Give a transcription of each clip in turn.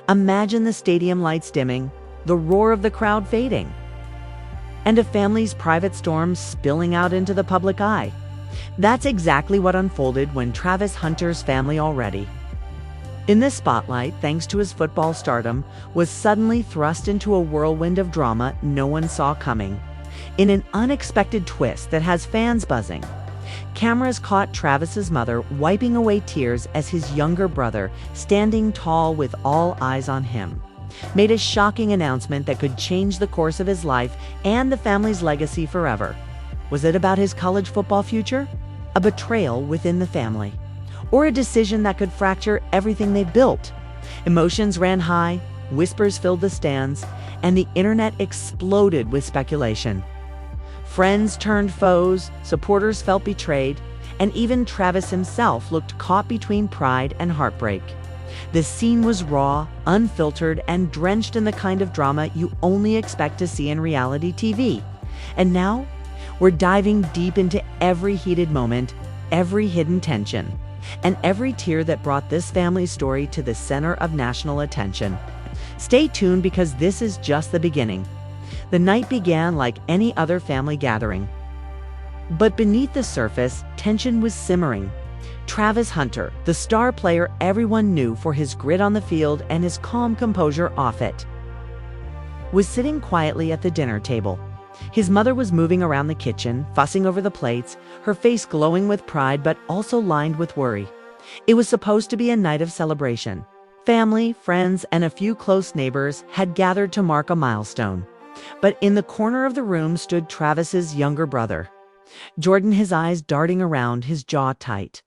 Imagine the stadium lights dimming, the roar of the crowd fading, and a family's private storm spilling out into the public eye. That's exactly what unfolded when Travis Hunter's family, already in the spotlight thanks to his football stardom, was suddenly thrust into a whirlwind of drama no one saw coming. In an unexpected twist that has fans buzzing, cameras caught Travis's mother wiping away tears as his younger brother, standing tall with all eyes on him, made a shocking announcement that could change the course of his life and the family's legacy forever. Was it about his college football future? A betrayal within the family? Or a decision that could fracture everything they've built? Emotions ran high, whispers filled the stands, and the internet exploded with speculation. Friends turned foes, supporters felt betrayed, and even Travis himself looked caught between pride and heartbreak. The scene was raw, unfiltered, and drenched in the kind of drama you only expect to see in reality TV. And now, we're diving deep into every heated moment, every hidden tension, and every tear that brought this family's story to the center of national attention. Stay tuned, because this is just the beginning. The night began like any other family gathering. But beneath the surface, tension was simmering. Travis Hunter, the star player everyone knew for his grit on the field and his calm composure off it, was sitting quietly at the dinner table. His mother was moving around the kitchen, fussing over the plates, her face glowing with pride but also lined with worry. It was supposed to be a night of celebration. Family, friends, and a few close neighbors had gathered to mark a milestone. But in the corner of the room stood Travis's younger brother, Jordan, his eyes darting around, his jaw tight,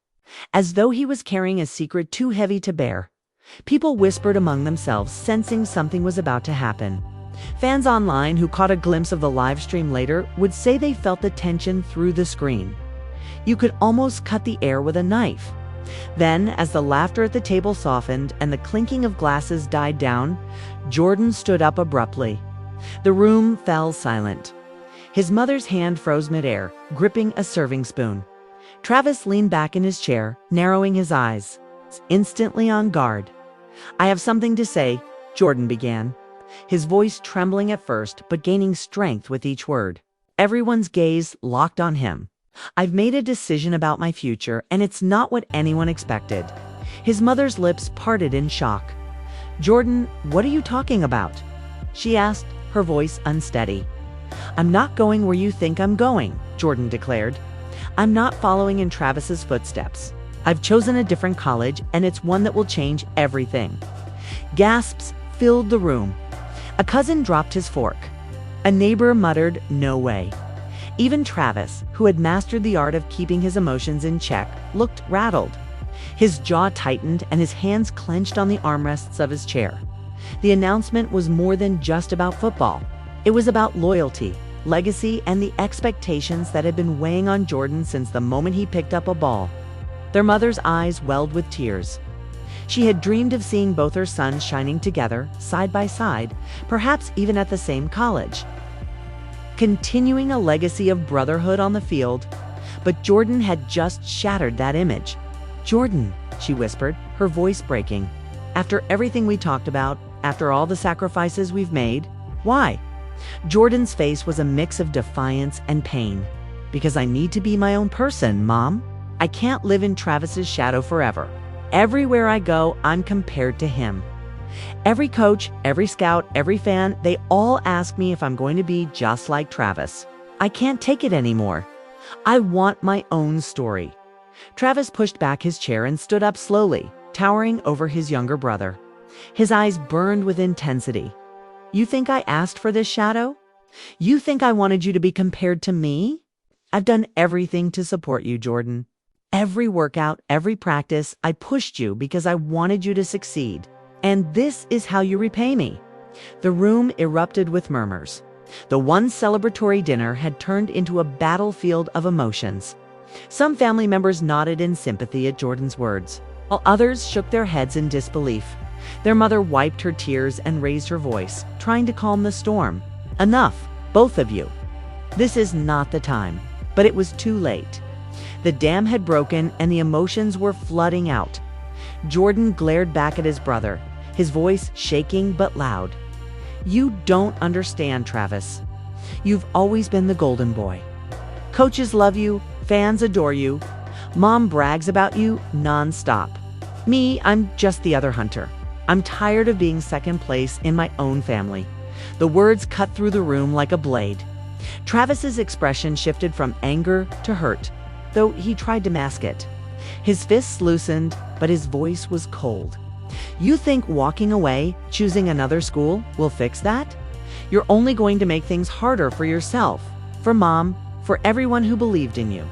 as though he was carrying a secret too heavy to bear. People whispered among themselves, sensing something was about to happen. Fans online who caught a glimpse of the live stream later would say they felt the tension through the screen. You could almost cut the air with a knife. Then, as the laughter at the table softened and the clinking of glasses died down, Jordan stood up abruptly. The room fell silent. His mother's hand froze midair, gripping a serving spoon. Travis leaned back in his chair, narrowing his eyes, instantly on guard. "I have something to say," Jordan began, his voice trembling at first but gaining strength with each word. Everyone's gaze locked on him. "I've made a decision about my future, and it's not what anyone expected." His mother's lips parted in shock. "Jordan, what are you talking about?" she asked, her voice unsteady. "I'm not going where you think I'm going," Jordan declared. "I'm not following in Travis's footsteps. I've chosen a different college, and it's one that will change everything." Gasps filled the room. A cousin dropped his fork. A neighbor muttered, "No way." Even Travis, who had mastered the art of keeping his emotions in check, looked rattled. His jaw tightened and his hands clenched on the armrests of his chair. The announcement was more than just about football. It was about loyalty, legacy, and the expectations that had been weighing on Jordan since the moment he picked up a ball. Their mother's eyes welled with tears. She had dreamed of seeing both her sons shining together, side by side, perhaps even at the same college, continuing a legacy of brotherhood on the field. But Jordan had just shattered that image. "Jordan," she whispered, her voice breaking, "after everything we talked about, after all the sacrifices we've made, why?" Jordan's face was a mix of defiance and pain. "Because I need to be my own person, Mom. I can't live in Travis's shadow forever. Everywhere I go, I'm compared to him. Every coach, every scout, every fan, they all ask me if I'm going to be just like Travis. I can't take it anymore. I want my own story." Travis pushed back his chair and stood up slowly, towering over his younger brother. His eyes burned with intensity. "You think I asked for this shadow? You think I wanted you to be compared to me? I've done everything to support you, Jordan. Every workout, every practice, I pushed you because I wanted you to succeed. And this is how you repay me." The room erupted with murmurs. The once celebratory dinner had turned into a battlefield of emotions. Some family members nodded in sympathy at Jordan's words, while others shook their heads in disbelief. Their mother wiped her tears and raised her voice, trying to calm the storm. "Enough, both of you. This is not the time." But it was too late. The dam had broken and the emotions were flooding out. Jordan glared back at his brother, his voice shaking but loud. "You don't understand, Travis. You've always been the golden boy. Coaches love you, fans adore you, Mom brags about you nonstop. Me, I'm just the other hunter. I'm tired of being second place in my own family." The words cut through the room like a blade. Travis's expression shifted from anger to hurt, though he tried to mask it. His fists loosened, but his voice was cold. "You think walking away, choosing another school, will fix that? You're only going to make things harder for yourself, for Mom, for everyone who believed in you."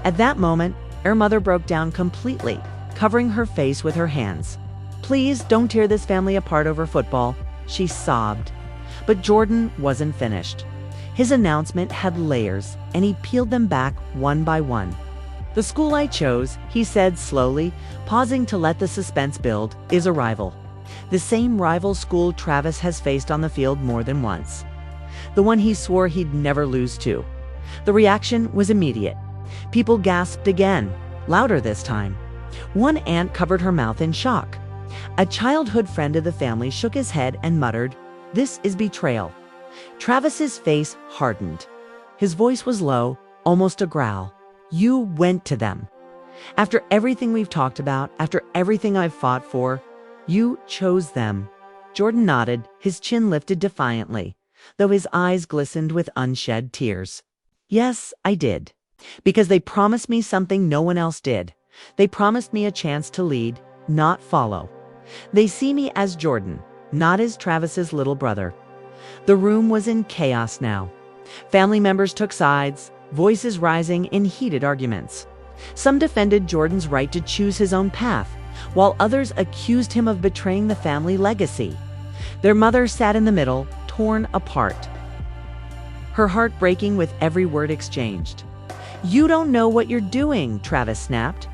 At that moment, her mother broke down completely, covering her face with her hands. "Please don't tear this family apart over football," she sobbed. But Jordan wasn't finished. His announcement had layers, and he peeled them back one by one. "The school I chose," he said slowly, pausing to let the suspense build, "is a rival. The same rival school Travis has faced on the field more than once. The one he swore he'd never lose to." The reaction was immediate. People gasped again, louder this time. One aunt covered her mouth in shock. A childhood friend of the family shook his head and muttered, "This is betrayal." Travis's face hardened. His voice was low, almost a growl. "You went to them. After everything we've talked about, after everything I've fought for, you chose them." Jordan nodded, his chin lifted defiantly, though his eyes glistened with unshed tears. "Yes, I did. Because they promised me something no one else did. They promised me a chance to lead, not follow. They see me as Jordan, not as Travis's little brother." The room was in chaos now. Family members took sides, voices rising in heated arguments. Some defended Jordan's right to choose his own path, while others accused him of betraying the family legacy. Their mother sat in the middle, torn apart, her heart breaking with every word exchanged. "You don't know what you're doing," Travis snapped.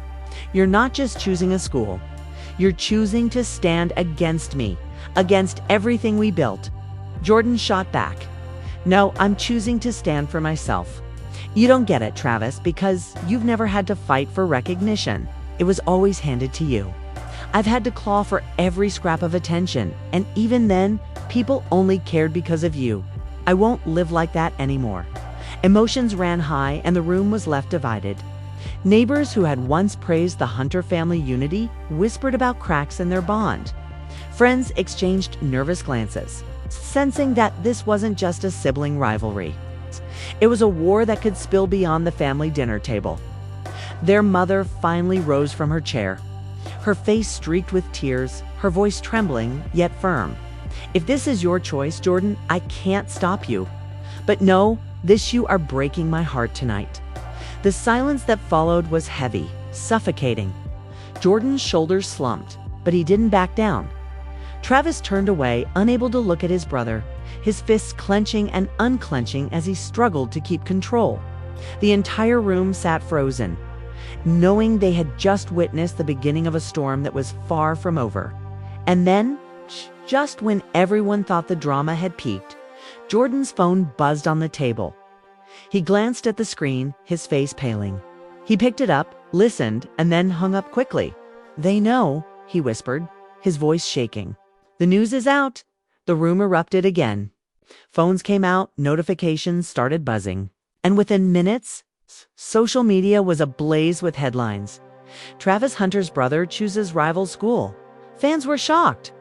"You're not just choosing a school. You're choosing to stand against me, against everything we built." Jordan shot back. "No, I'm choosing to stand for myself. You don't get it, Travis, because you've never had to fight for recognition. It was always handed to you. I've had to claw for every scrap of attention, and even then, people only cared because of you. I won't live like that anymore." Emotions ran high, and the room was left divided. Neighbors who had once praised the Hunter family unity whispered about cracks in their bond. Friends exchanged nervous glances, sensing that this wasn't just a sibling rivalry. It was a war that could spill beyond the family dinner table. Their mother finally rose from her chair, her face streaked with tears, her voice trembling yet firm. "If this is your choice, Jordan, I can't stop you. But no, you are breaking my heart tonight." The silence that followed was heavy, suffocating. Jordan's shoulders slumped, but he didn't back down. Travis turned away, unable to look at his brother, his fists clenching and unclenching as he struggled to keep control. The entire room sat frozen, knowing they had just witnessed the beginning of a storm that was far from over. And then, just when everyone thought the drama had peaked, Jordan's phone buzzed on the table. He glanced at the screen, his face paling. He picked it up, listened, and then hung up quickly. "They know," he whispered, his voice shaking. "The news is out." The room erupted again. Phones came out, notifications started buzzing. And within minutes, social media was ablaze with headlines. "Travis Hunter's brother chooses rival school." Fans were shocked.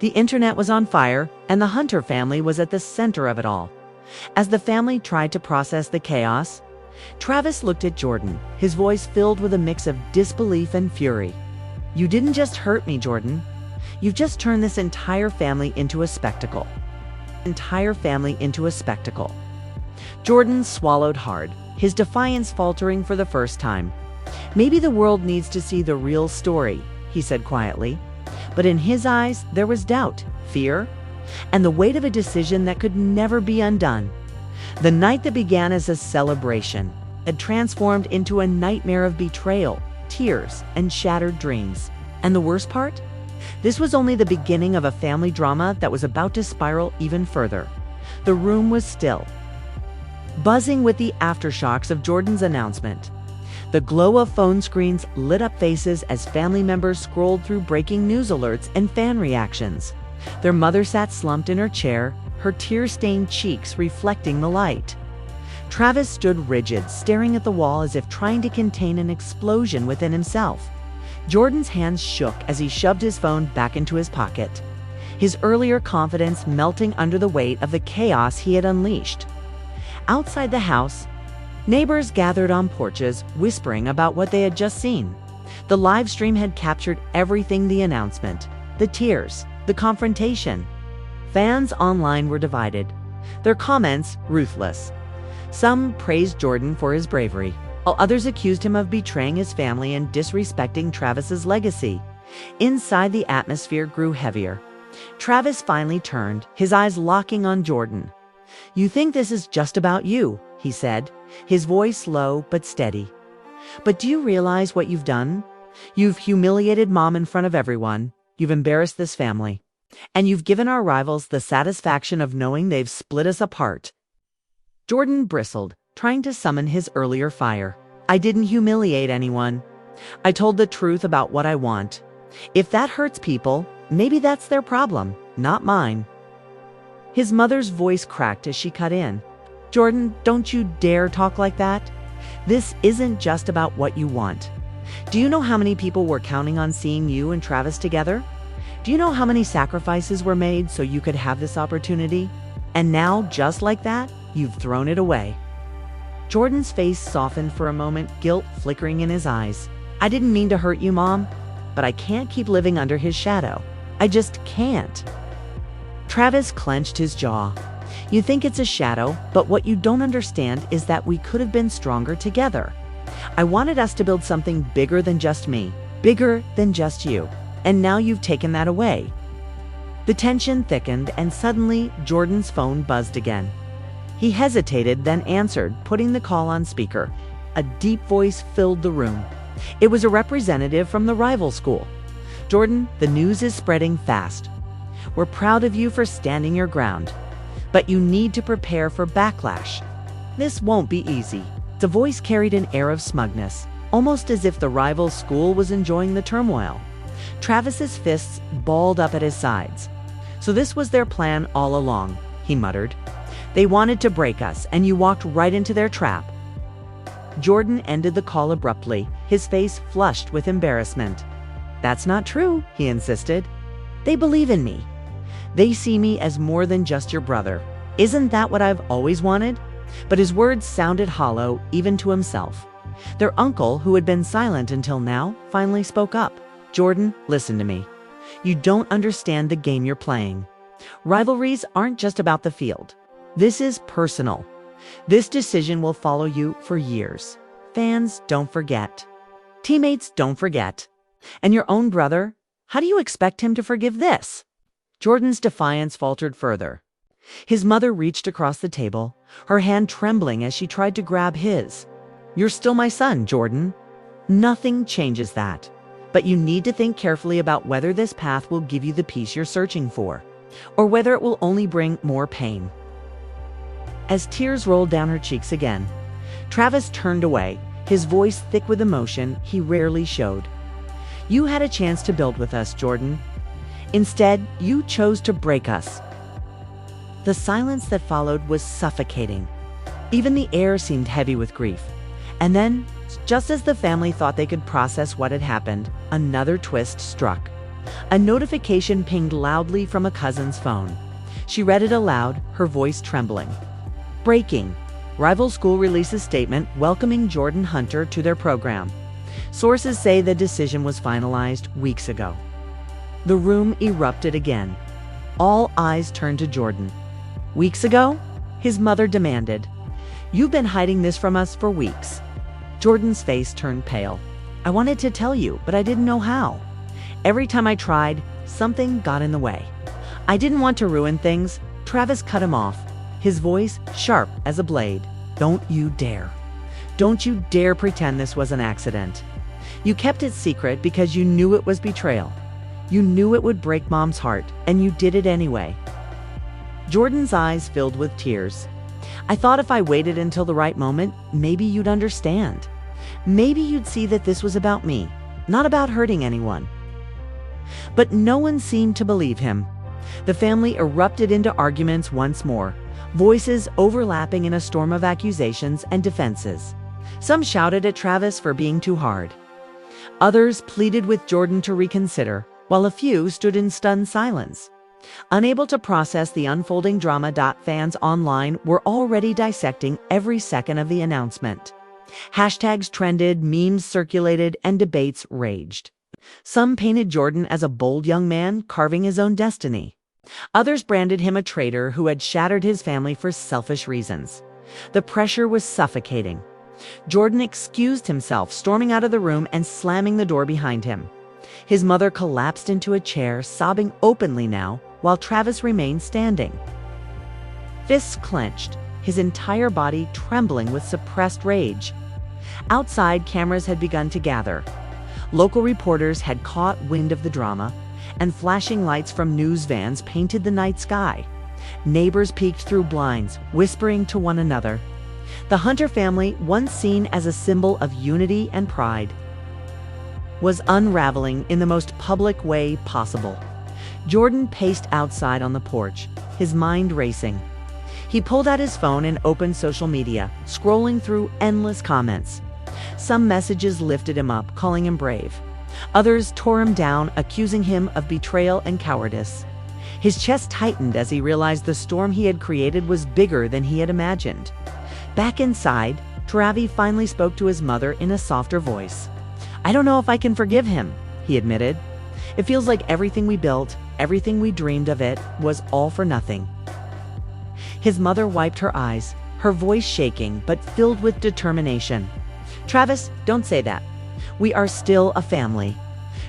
The internet was on fire, and the Hunter family was at the center of it all. As the family tried to process the chaos, Travis looked at Jordan, his voice filled with a mix of disbelief and fury. "You didn't just hurt me, Jordan. You've just turned this entire family into a spectacle." Jordan swallowed hard, his defiance faltering for the first time. "Maybe the world needs to see the real story," he said quietly. But in his eyes, there was doubt, fear, and the weight of a decision that could never be undone. The night that began as a celebration had transformed into a nightmare of betrayal, tears, and shattered dreams. And the worst part? This was only the beginning of a family drama that was about to spiral even further. The room was still, buzzing with the aftershocks of Jordan's announcement. The glow of phone screens lit up faces as family members scrolled through breaking news alerts and fan reactions. Their mother sat slumped in her chair, her tear-stained cheeks reflecting the light. Travis stood rigid, staring at the wall as if trying to contain an explosion within himself. Jordan's hands shook as he shoved his phone back into his pocket, his earlier confidence melting under the weight of the chaos he had unleashed. Outside the house, neighbors gathered on porches, whispering about what they had just seen. The live stream had captured everything: the announcement, the tears, the confrontation. Fans online were divided, their comments ruthless. Some praised Jordan for his bravery, while others accused him of betraying his family and disrespecting Travis's legacy. Inside, the atmosphere grew heavier. Travis finally turned, his eyes locking on Jordan. "You think this is just about you," he said, his voice low but steady. "But do you realize what you've done? You've humiliated Mom in front of everyone. You've embarrassed this family. And you've given our rivals the satisfaction of knowing they've split us apart." Jordan bristled, trying to summon his earlier fire. "I didn't humiliate anyone. I told the truth about what I want. If that hurts people, maybe that's their problem, not mine." His mother's voice cracked as she cut in. "Jordan, don't you dare talk like that. This isn't just about what you want. Do you know how many people were counting on seeing you and Travis together? Do you know how many sacrifices were made so you could have this opportunity? And now, just like that, you've thrown it away." Jordan's face softened for a moment, guilt flickering in his eyes. "I didn't mean to hurt you, Mom, but I can't keep living under his shadow. I just can't." Travis clenched his jaw. "You think it's a shadow, but what you don't understand is that we could have been stronger together. I wanted us to build something bigger than just me, bigger than just you. And now you've taken that away." The tension thickened, and suddenly Jordan's phone buzzed again. He hesitated, then answered, putting the call on speaker. A deep voice filled the room. It was a representative from the rival school. "Jordan, the news is spreading fast. We're proud of you for standing your ground. But you need to prepare for backlash. This won't be easy." The voice carried an air of smugness, almost as if the rival school was enjoying the turmoil. Travis's fists balled up at his sides. "So this was their plan all along," he muttered. "They wanted to break us, and you walked right into their trap." Jordan ended the call abruptly, his face flushed with embarrassment. "That's not true," he insisted. "They believe in me. They see me as more than just your brother. Isn't that what I've always wanted?" But his words sounded hollow, even to himself. Their uncle, who had been silent until now, finally spoke up. "Jordan, listen to me. You don't understand the game you're playing. Rivalries aren't just about the field. This is personal. This decision will follow you for years. Fans don't forget. Teammates don't forget. And your own brother, how do you expect him to forgive this?" Jordan's defiance faltered further. His mother reached across the table, her hand trembling as she tried to grab his. "You're still my son, Jordan. Nothing changes that. But you need to think carefully about whether this path will give you the peace you're searching for, or whether it will only bring more pain." As tears rolled down her cheeks again, Travis turned away, his voice thick with emotion he rarely showed. "You had a chance to build with us, Jordan. Instead, you chose to break us." The silence that followed was suffocating. Even the air seemed heavy with grief. And then, just as the family thought they could process what had happened, another twist struck. A notification pinged loudly from a cousin's phone. She read it aloud, her voice trembling. "Breaking. Rival school releases statement welcoming Jordan Hunter to their program. Sources say the decision was finalized weeks ago." The room erupted again. All eyes turned to Jordan. "Weeks ago?" his mother demanded. "You've been hiding this from us for weeks." Jordan's face turned pale. "I wanted to tell you, but I didn't know how. Every time I tried, something got in the way. I didn't want to ruin things." Travis cut him off, his voice sharp as a blade. "Don't you dare. Don't you dare pretend this was an accident. You kept it secret because you knew it was betrayal. You knew it would break Mom's heart, and you did it anyway." Jordan's eyes filled with tears. "I thought if I waited until the right moment, maybe you'd understand. maybe you'd see that this was about me, not about hurting anyone." But no one seemed to believe him. The family erupted into arguments once more, voices overlapping in a storm of accusations and defenses. Some shouted at Travis for being too hard. Others pleaded with Jordan to reconsider, while a few stood in stunned silence. Unable to process the unfolding drama, fans online were already dissecting every second of the announcement. Hashtags trended, memes circulated, and debates raged. Some painted Jordan as a bold young man carving his own destiny. Others branded him a traitor who had shattered his family for selfish reasons. The pressure was suffocating. Jordan excused himself, storming out of the room and slamming the door behind him. His mother collapsed into a chair, sobbing openly now, while Travis remained standing. Fists clenched, his entire body trembling with suppressed rage. Outside, cameras had begun to gather. Local reporters had caught wind of the drama, and flashing lights from news vans painted the night sky. Neighbors peeked through blinds, whispering to one another. The Hunter family, once seen as a symbol of unity and pride, was unraveling in the most public way possible. Jordan paced outside on the porch, his mind racing. He pulled out his phone and opened social media, scrolling through endless comments. Some messages lifted him up, calling him brave. Others tore him down, accusing him of betrayal and cowardice. His chest tightened as he realized the storm he had created was bigger than he had imagined. Back inside, Travis finally spoke to his mother in a softer voice. "I don't know if I can forgive him," he admitted. "It feels like everything we built, everything we dreamed of it, was all for nothing." His mother wiped her eyes, her voice shaking but filled with determination. "Travis, don't say that. We are still a family.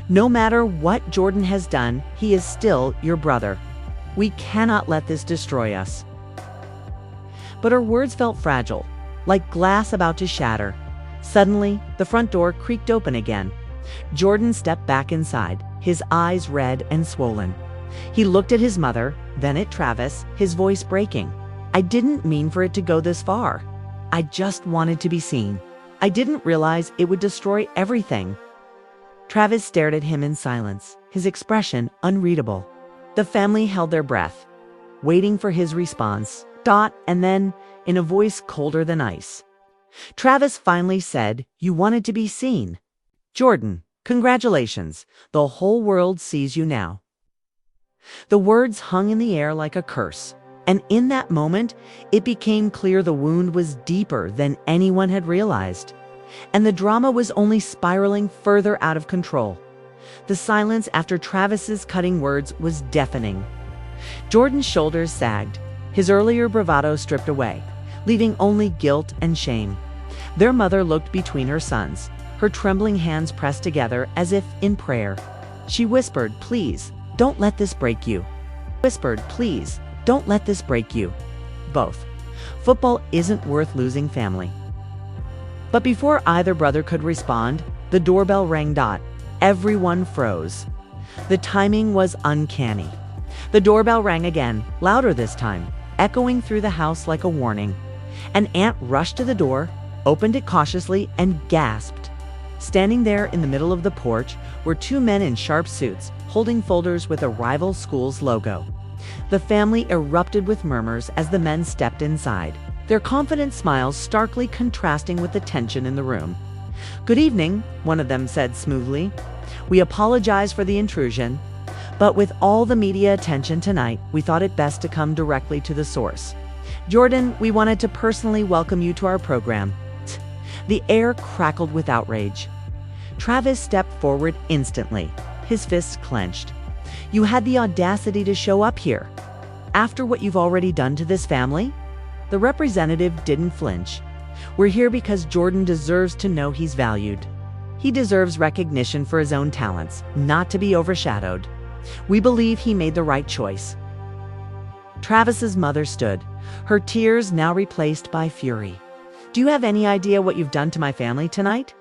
No matter what Jordan has done, he is still your brother. We cannot let this destroy us." But her words felt fragile, like glass about to shatter. Suddenly, the front door creaked open again. Jordan stepped back inside, his eyes red and swollen. He looked at his mother, then at Travis, his voice breaking. "I didn't mean for it to go this far. I just wanted to be seen. I didn't realize it would destroy everything." Travis stared at him in silence, his expression unreadable. The family held their breath, waiting for his response. And then, in a voice colder than ice, Travis finally said, "You wanted to be seen. Jordan, congratulations. The whole world sees you now." The words hung in the air like a curse, and in that moment, it became clear the wound was deeper than anyone had realized, and the drama was only spiraling further out of control. The silence after Travis's cutting words was deafening. Jordan's shoulders sagged, his earlier bravado stripped away, leaving only guilt and shame. Their mother looked between her sons, her trembling hands pressed together as if in prayer. She whispered, "Please, don't let this break you." "Please, don't let this break you." Both. Football isn't worth losing family. But before either brother could respond, the doorbell rang. Everyone froze. The timing was uncanny. The doorbell rang again, louder this time, echoing through the house like a warning. An aunt rushed to the door, opened it cautiously, and gasped. Standing there in the middle of the porch were two men in sharp suits, holding folders with a rival school's logo. The family erupted with murmurs as the men stepped inside, their confident smiles starkly contrasting with the tension in the room. "Good evening," one of them said smoothly. "We apologize for the intrusion, but with all the media attention tonight, we thought it best to come directly to the source. Jordan, we wanted to personally welcome you to our program." The air crackled with outrage. Travis stepped forward instantly, his fists clenched. "You had the audacity to show up here. After what you've already done to this family?" The representative didn't flinch. "We're here because Jordan deserves to know he's valued. He deserves recognition for his own talents, not to be overshadowed. We believe he made the right choice." Travis's mother stood, her tears now replaced by fury. "Do you have any idea what you've done to my family tonight?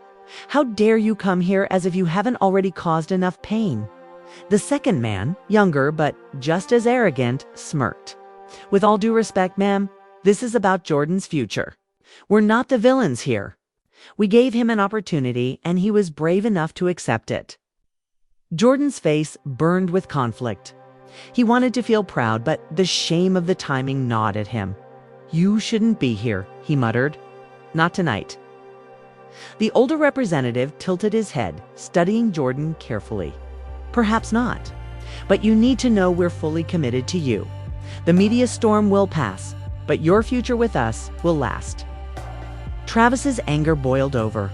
How dare you come here as if you haven't already caused enough pain?" The second man, younger but just as arrogant, smirked. "With all due respect, ma'am, this is about Jordan's future. We're not the villains here. We gave him an opportunity, and he was brave enough to accept it. Jordan's face burned with conflict. He wanted to feel proud, but the shame of the timing gnawed at him. "You shouldn't be here," he muttered. "Not tonight." The older representative tilted his head, studying Jordan carefully. "Perhaps not. But you need to know we're fully committed to you. The media storm will pass, but your future with us will last." Travis's anger boiled over.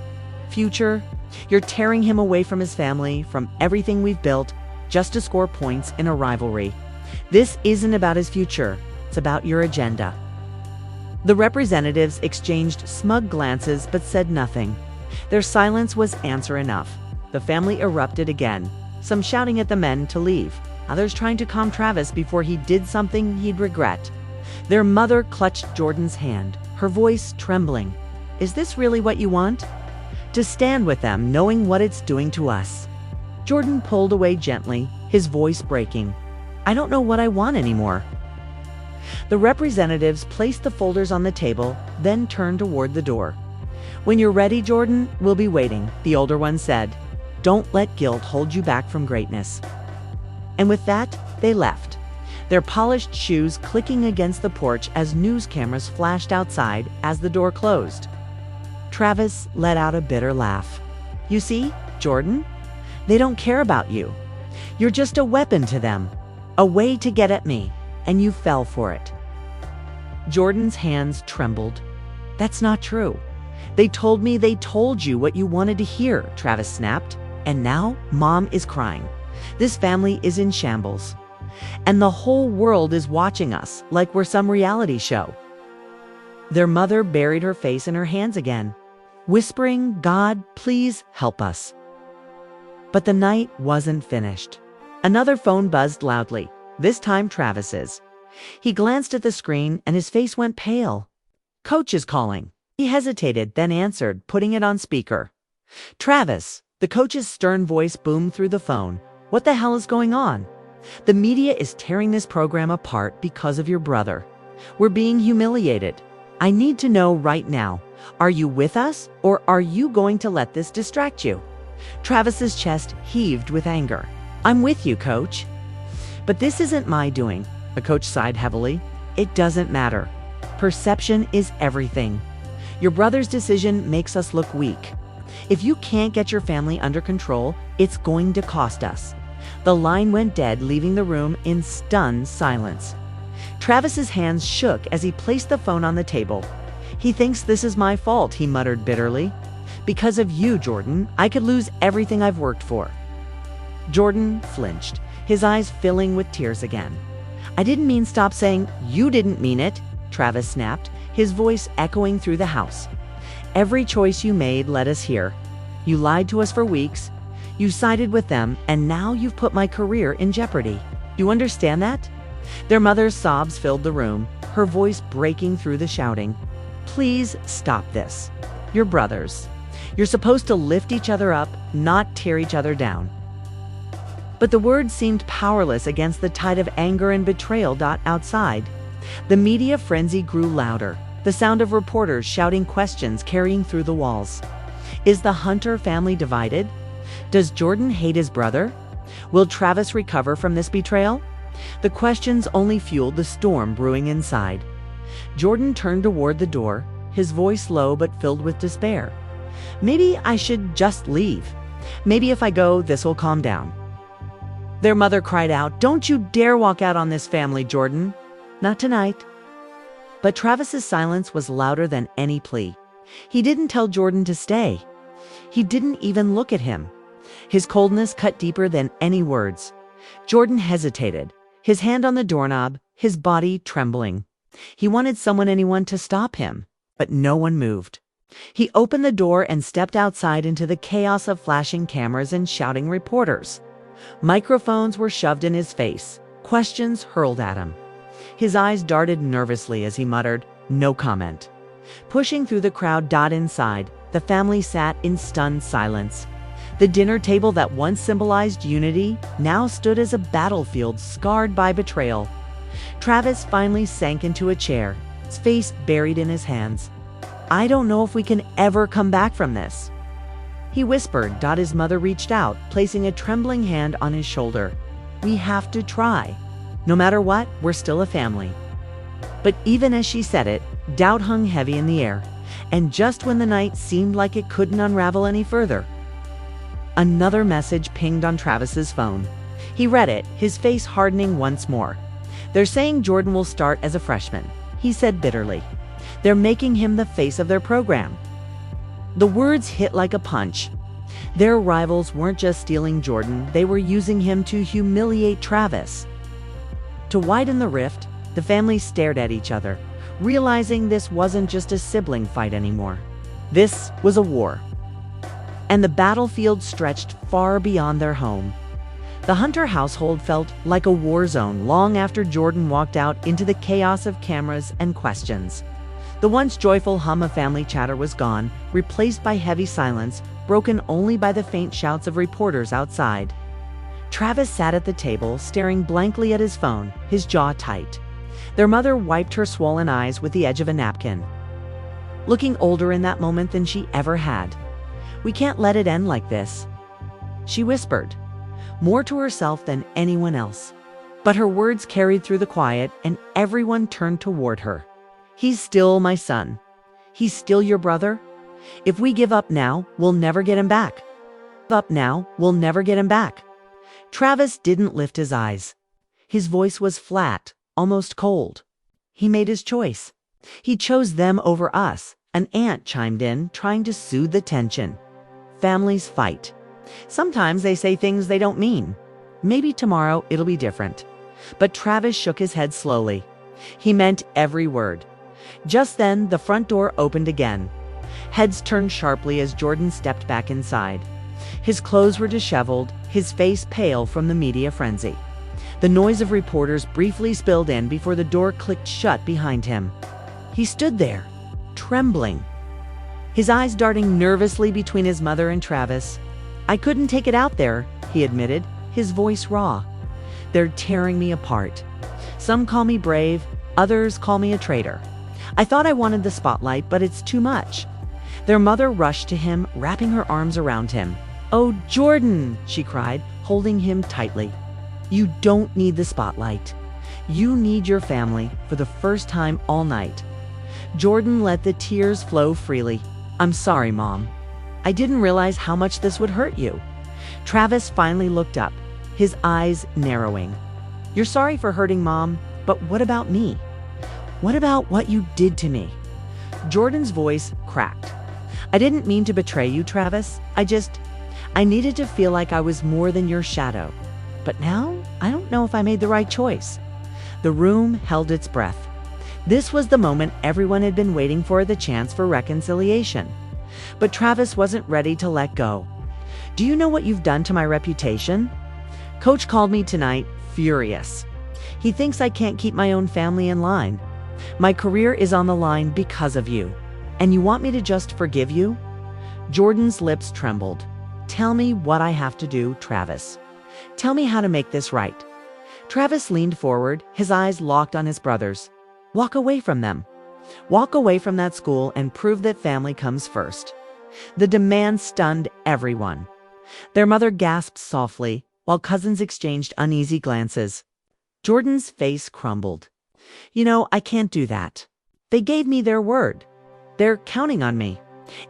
"Future? You're tearing him away from his family, from everything we've built, just to score points in a rivalry. This isn't about his future. It's about your agenda." The representatives exchanged smug glances but said nothing. Their silence was answer enough. The family erupted again, some shouting at the men to leave, others trying to calm Travis before he did something he'd regret. Their mother clutched Jordan's hand, her voice trembling. "Is this really what you want? To stand with them, knowing what it's doing to us?" Jordan pulled away gently, his voice breaking. "I don't know what I want anymore." The representatives placed the folders on the table, then turned toward the door. "When you're ready, Jordan, we'll be waiting," the older one said. "Don't let guilt hold you back from greatness." And with that, they left, their polished shoes clicking against the porch as news cameras flashed outside as the door closed. Travis let out a bitter laugh. "You see, Jordan? They don't care about you. You're just a weapon to them, a way to get at me, and you fell for it." Jordan's hands trembled. "That's not true. They told me they told you what you wanted to hear," Travis snapped. "And now Mom is crying. This family is in shambles. And the whole world is watching us like we're some reality show." Their mother buried her face in her hands again, whispering, "God, please help us." But the night wasn't finished. Another phone buzzed loudly, this time Travis's. He glanced at the screen and his face went pale. "Coach is calling." He hesitated, then answered, putting it on speaker. "Travis," the coach's stern voice boomed through the phone. "What the hell is going on? The media is tearing this program apart because of your brother. We're being humiliated. I need to know right now, are you with us or are you going to let this distract you?" Travis's chest heaved with anger. "I'm with you, coach." "But this isn't my doing," the coach sighed heavily. "It doesn't matter. Perception is everything. Your brother's decision makes us look weak. If you can't get your family under control, it's going to cost us." The line went dead, leaving the room in stunned silence. Travis's hands shook as he placed the phone on the table. "He thinks this is my fault," he muttered bitterly. "Because of you, Jordan, I could lose everything I've worked for." Jordan flinched, his eyes filling with tears again. "I didn't mean stop saying you didn't mean it," Travis snapped, his voice echoing through the house. "Every choice you made led us here. You lied to us for weeks. You sided with them, and now you've put my career in jeopardy. You understand that?" Their mother's sobs filled the room, her voice breaking through the shouting. "Please stop this. You're brothers. You're supposed to lift each other up, not tear each other down." But the words seemed powerless against the tide of anger and betrayal outside. The media frenzy grew louder, the sound of reporters shouting questions carrying through the walls. Is the Hunter family divided? Does Jordan hate his brother? Will Travis recover from this betrayal? The questions only fueled the storm brewing inside. Jordan turned toward the door, his voice low but filled with despair. "Maybe I should just leave. Maybe if I go, this will calm down." Their mother cried out, "Don't you dare walk out on this family, Jordan. Not tonight." But Travis's silence was louder than any plea. He didn't tell Jordan to stay. He didn't even look at him. His coldness cut deeper than any words. Jordan hesitated, his hand on the doorknob, his body trembling. He wanted anyone to stop him, but no one moved. He opened the door and stepped outside into the chaos of flashing cameras and shouting reporters. Microphones were shoved in his face, questions hurled at him. His eyes darted nervously as he muttered, "No comment." Pushing through the crowd inside, the family sat in stunned silence. The dinner table that once symbolized unity now stood as a battlefield scarred by betrayal. Travis finally sank into a chair, his face buried in his hands. I don't know if we can ever come back from this." He whispered. His mother reached out, placing a trembling hand on his shoulder. "We have to try. No matter what, we're still a family." But even as she said it, doubt hung heavy in the air, and just when the night seemed like it couldn't unravel any further, another message pinged on Travis's phone. He read it, his face hardening once more. "They're saying Jordan will start as a freshman," he said bitterly. "They're making him the face of their program." The words hit like a punch. Their rivals weren't just stealing Jordan, they were using him to humiliate Travis. To widen the rift, the families stared at each other, realizing this wasn't just a sibling fight anymore. This was a war. And the battlefield stretched far beyond their home. The Hunter household felt like a war zone long after Jordan walked out into the chaos of cameras and questions. The once joyful hum of family chatter was gone, replaced by heavy silence, broken only by the faint shouts of reporters outside. Travis sat at the table, staring blankly at his phone, his jaw tight. Their mother wiped her swollen eyes with the edge of a napkin, looking older in that moment than she ever had. "We can't let it end like this," she whispered, more to herself than anyone else. But her words carried through the quiet, and everyone turned toward her. "He's still my son. He's still your brother. If we give up now, we'll never get him back. Give up now, we'll never get him back." Travis didn't lift his eyes. His voice was flat, almost cold. He made his choice. He chose them over us. An aunt chimed in, trying to soothe the tension. Families fight. Sometimes they say things they don't mean. Maybe tomorrow it'll be different. But Travis shook his head slowly. He meant every word. Just then, the front door opened again. Heads turned sharply as Jordan stepped back inside. His clothes were disheveled, his face pale from the media frenzy. The noise of reporters briefly spilled in before the door clicked shut behind him. He stood there, trembling, his eyes darting nervously between his mother and Travis. "I couldn't take it out there," he admitted, his voice raw. "They're tearing me apart. Some call me brave, others call me a traitor. I thought I wanted the spotlight, but it's too much." Their mother rushed to him, wrapping her arms around him. "Oh, Jordan," she cried, holding him tightly. "You don't need the spotlight. You need your family for the first time all night." Jordan let the tears flow freely. "I'm sorry, Mom. I didn't realize how much this would hurt you." Travis finally looked up, his eyes narrowing. "You're sorry for hurting Mom, but what about me? What about what you did to me?" Jordan's voice cracked. "I didn't mean to betray you, Travis. I needed to feel like I was more than your shadow. But now, I don't know if I made the right choice." The room held its breath. This was the moment everyone had been waiting for, the chance for reconciliation. But Travis wasn't ready to let go. "Do you know what you've done to my reputation? Coach called me tonight, furious. He thinks I can't keep my own family in line. My career is on the line because of you. And you want me to just forgive you?" Jordan's lips trembled. "Tell me what I have to do, Travis. Tell me how to make this right." Travis leaned forward, his eyes locked on his brother's. "Walk away from them. Walk away from that school and prove that family comes first." The demand stunned everyone. Their mother gasped softly, while cousins exchanged uneasy glances. Jordan's face crumbled. "You know, I can't do that. They gave me their word. They're counting on me.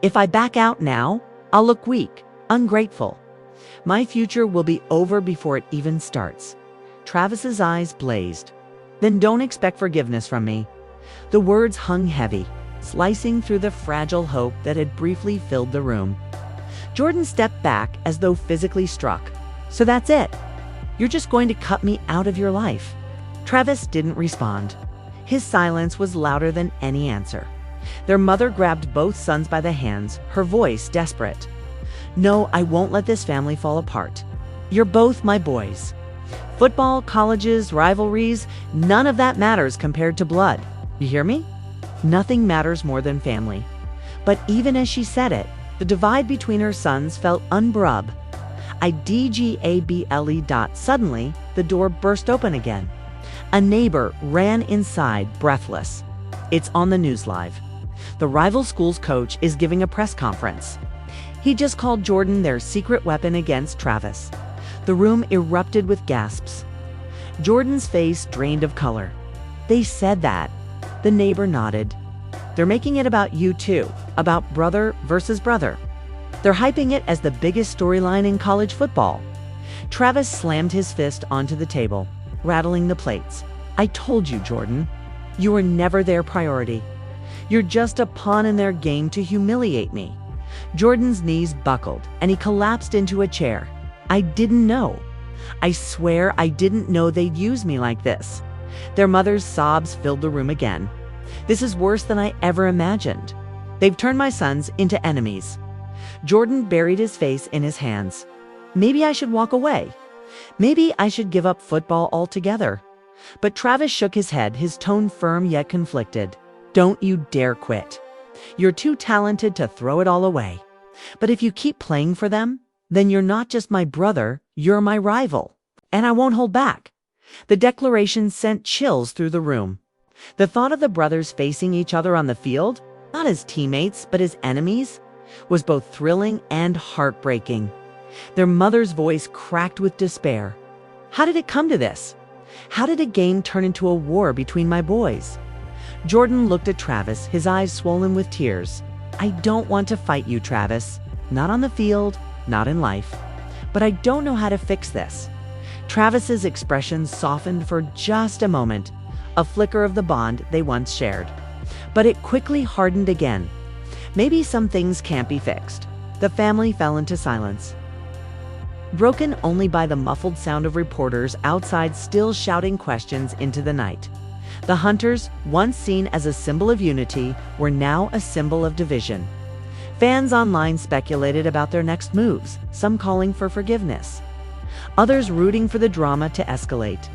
If I back out now, I'll look weak, ungrateful. My future will be over before it even starts." Travis's eyes blazed. "Then don't expect forgiveness from me." The words hung heavy, slicing through the fragile hope that had briefly filled the room. Jordan stepped back as though physically struck. "So that's it? You're just going to cut me out of your life?" Travis didn't respond. His silence was louder than any answer. Their mother grabbed both sons by the hands, her voice desperate. "No, I won't let this family fall apart. You're both my boys. Football, colleges, rivalries, none of that matters compared to blood. You hear me? Nothing matters more than family." But even as she said it, the divide between her sons felt unbrub. Suddenly, the door burst open again. A neighbor ran inside, breathless. "It's on the news live." the rival school's coach is giving a press conference. He just called Jordan their secret weapon against Travis. The room erupted with gasps. Jordan's face drained of color. "They said that." The neighbor nodded. "They're making it about you too, about brother versus brother. They're hyping it as the biggest storyline in college football." Travis slammed his fist onto the table, rattling the plates. "I told you, Jordan. You were never their priority. You're just a pawn in their game to humiliate me." Jordan's knees buckled, and he collapsed into a chair. "I didn't know. I swear I didn't know they'd use me like this." Their mother's sobs filled the room again. "This is worse than I ever imagined. They've turned my sons into enemies." Jordan buried his face in his hands. "Maybe I should walk away. Maybe I should give up football altogether." But Travis shook his head, his tone firm yet conflicted. "Don't you dare quit. You're too talented to throw it all away. But if you keep playing for them, then you're not just my brother, you're my rival. And I won't hold back." The declaration sent chills through the room. The thought of the brothers facing each other on the field, not as teammates but as enemies, was both thrilling and heartbreaking. Their mother's voice cracked with despair. "How did it come to this? How did a game turn into a war between my boys?" Jordan looked at Travis, his eyes swollen with tears. "I don't want to fight you, Travis. Not on the field, not in life. But I don't know how to fix this." Travis's expression softened for just a moment, a flicker of the bond they once shared. But it quickly hardened again. Maybe some things can't be fixed. The family fell into silence, broken only by the muffled sound of reporters outside still shouting questions into the night. The Hunters, once seen as a symbol of unity, were now a symbol of division. Fans online speculated about their next moves, some calling for forgiveness, others rooting for the drama to escalate.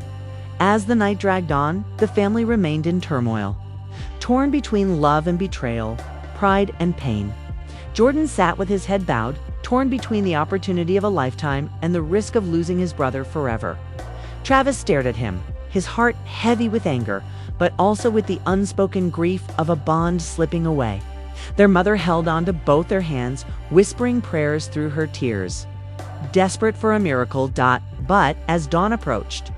As the night dragged on, the family remained in turmoil, torn between love and betrayal, pride and pain. Jordan sat with his head bowed, torn between the opportunity of a lifetime and the risk of losing his brother forever. Travis stared at him, his heart heavy with anger, but also with the unspoken grief of a bond slipping away. Their mother held on to both their hands, whispering prayers through her tears, desperate for a miracle. But as dawn approached,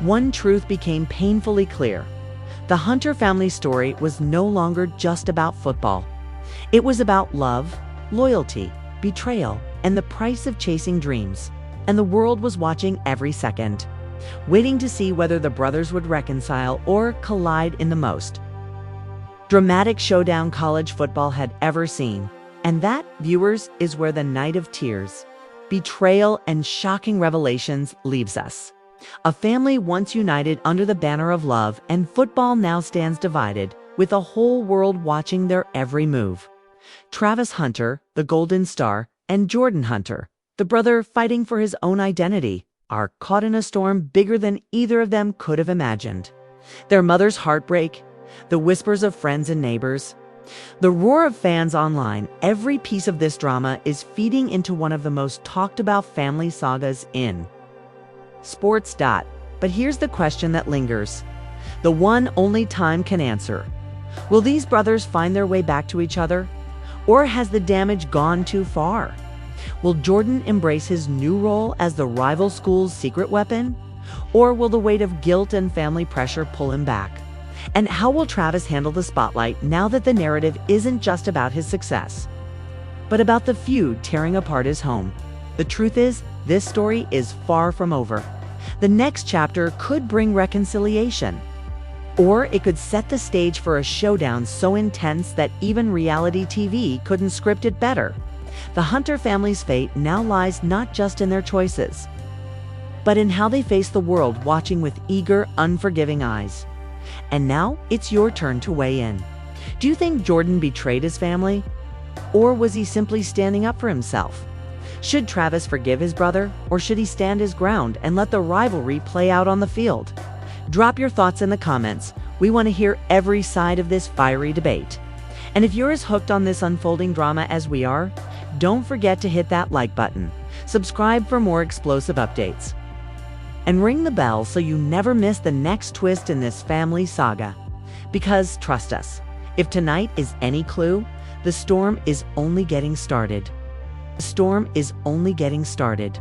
one truth became painfully clear. The Hunter family story was no longer just about football. It was about love, loyalty, betrayal, and the price of chasing dreams. And the world was watching every second, waiting to see whether the brothers would reconcile or collide in the most dramatic showdown college football had ever seen. And that, viewers, is where the night of tears, betrayal, and shocking revelations leaves us. A family once united under the banner of love, and football now stands divided, with a whole world watching their every move. Travis Hunter, the Golden Star, and Jordan Hunter, the brother fighting for his own identity, are caught in a storm bigger than either of them could have imagined. Their mother's heartbreak, the whispers of friends and neighbors, the roar of fans online, every piece of this drama is feeding into one of the most talked about family sagas in sports. But here's the question that lingers, the one only time can answer. Will these brothers find their way back to each other? Or has the damage gone too far? Will Jordan embrace his new role as the rival school's secret weapon? Or will the weight of guilt and family pressure pull him back? And how will Travis handle the spotlight now that the narrative isn't just about his success, but about the feud tearing apart his home? The truth is, this story is far from over. The next chapter could bring reconciliation, or it could set the stage for a showdown so intense that even reality TV couldn't script it better. The Hunter family's fate now lies not just in their choices, but in how they face the world watching with eager, unforgiving eyes. And now it's your turn to weigh in. Do you think Jordan betrayed his family? Or was he simply standing up for himself? Should Travis forgive his brother, or should he stand his ground and let the rivalry play out on the field? Drop your thoughts in the comments. We want to hear every side of this fiery debate. And if you're as hooked on this unfolding drama as we are, don't forget to hit that like button, subscribe for more explosive updates, and ring the bell so you never miss the next twist in this family saga. Because trust us, If tonight is any clue, the storm is only getting started. The storm is only getting started.